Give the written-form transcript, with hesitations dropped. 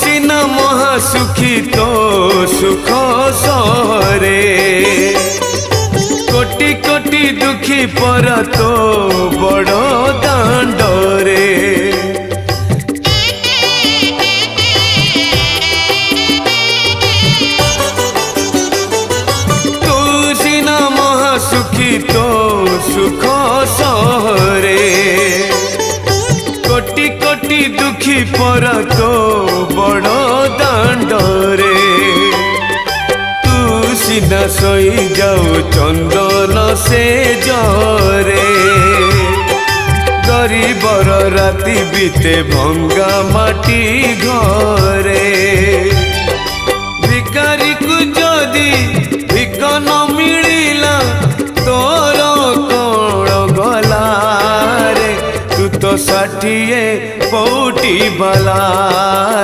सीना महासुखी तो सुख सहरे कोटि कोटि दुखी पर तो बड़ दांडरे तू सीना महासुखी तो सुख सहरे कोटि कोटि दुखी पर तो बड़ दांडरे तू सीना सोई जाऊ चंदन से जरे गरीबर राति बीते भंगा माटी घरे भिकारी को जदि भिक न मिलिला तोर कौन गला रे तू तो 60 पौटी बला।